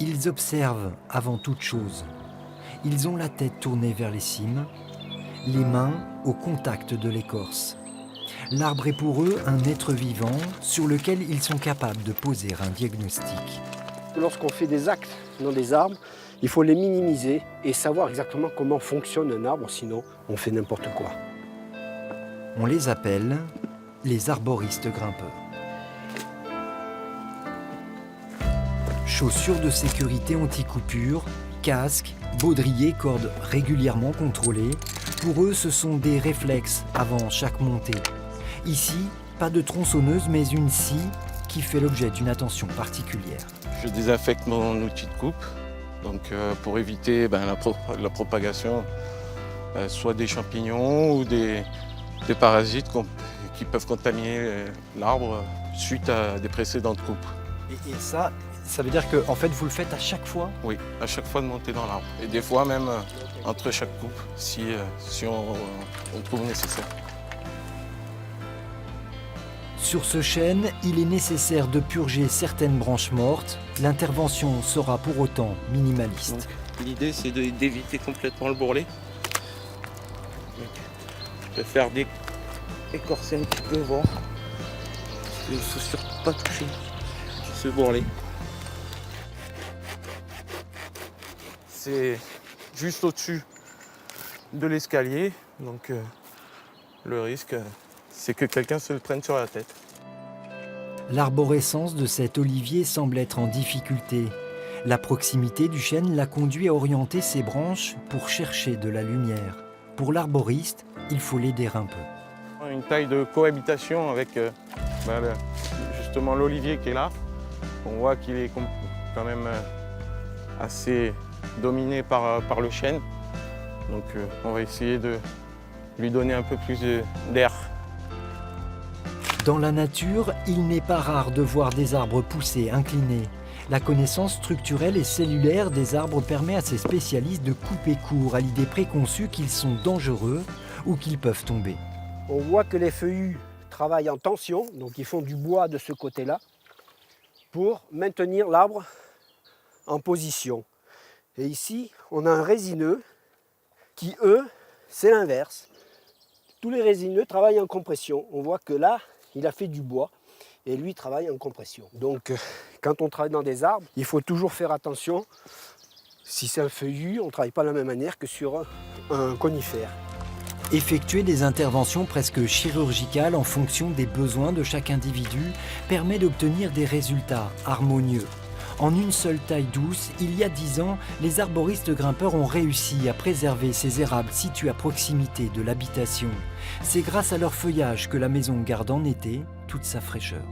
Ils observent avant toute chose. Ils ont la tête tournée vers les cimes, les mains au contact de l'écorce. L'arbre est pour eux un être vivant sur lequel ils sont capables de poser un diagnostic. Lorsqu'on fait des actes dans des arbres, il faut les minimiser et savoir exactement comment fonctionne un arbre, sinon on fait n'importe quoi. On les appelle les arboristes grimpeurs. Chaussures de sécurité anti-coupure, casques, baudriers, cordes régulièrement contrôlées. Pour eux, ce sont des réflexes avant chaque montée. Ici, pas de tronçonneuse, mais une scie qui fait l'objet d'une attention particulière. Je désinfecte mon outil de coupe donc, pour éviter la propagation soit des champignons ou des parasites qui peuvent contaminer l'arbre suite à des précédentes coupes. Et ça veut dire que en fait, vous le faites à chaque fois? Oui, à chaque fois de monter dans l'arbre. Et des fois même entre chaque coupe, si on trouve nécessaire. Sur ce chêne, il est nécessaire de purger certaines branches mortes. L'intervention sera pour autant minimaliste. L'idée, c'est d'éviter complètement le bourrelet. Donc, je préfère écorcer un petit peu, voir. Il ne faut surtout pas toucher ce bourrelet. C'est juste au-dessus de l'escalier, donc le risque, c'est que quelqu'un se le prenne sur la tête. L'arborescence de cet olivier semble être en difficulté. La proximité du chêne l'a conduit à orienter ses branches pour chercher de la lumière. Pour l'arboriste, il faut l'aider un peu. Une taille de cohabitation avec justement l'olivier qui est là. On voit qu'il est quand même assez dominé par le chêne. Donc on va essayer de lui donner un peu plus d'air. Dans la nature, il n'est pas rare de voir des arbres pousser, inclinés. La connaissance structurelle et cellulaire des arbres permet à ces spécialistes de couper court à l'idée préconçue qu'ils sont dangereux ou qu'ils peuvent tomber. On voit que les feuillus travaillent en tension, donc ils font du bois de ce côté-là, pour maintenir l'arbre en position. Et ici, on a un résineux qui, eux, c'est l'inverse. Tous les résineux travaillent en compression. On voit que là, il a fait du bois et lui travaille en compression. Donc, quand on travaille dans des arbres, il faut toujours faire attention. Si c'est un feuillu, on ne travaille pas de la même manière que sur un conifère. Effectuer des interventions presque chirurgicales en fonction des besoins de chaque individu permet d'obtenir des résultats harmonieux. En une seule taille douce, il y a 10 ans, les arboristes grimpeurs ont réussi à préserver ces érables situés à proximité de l'habitation. C'est grâce à leur feuillage que la maison garde en été toute sa fraîcheur.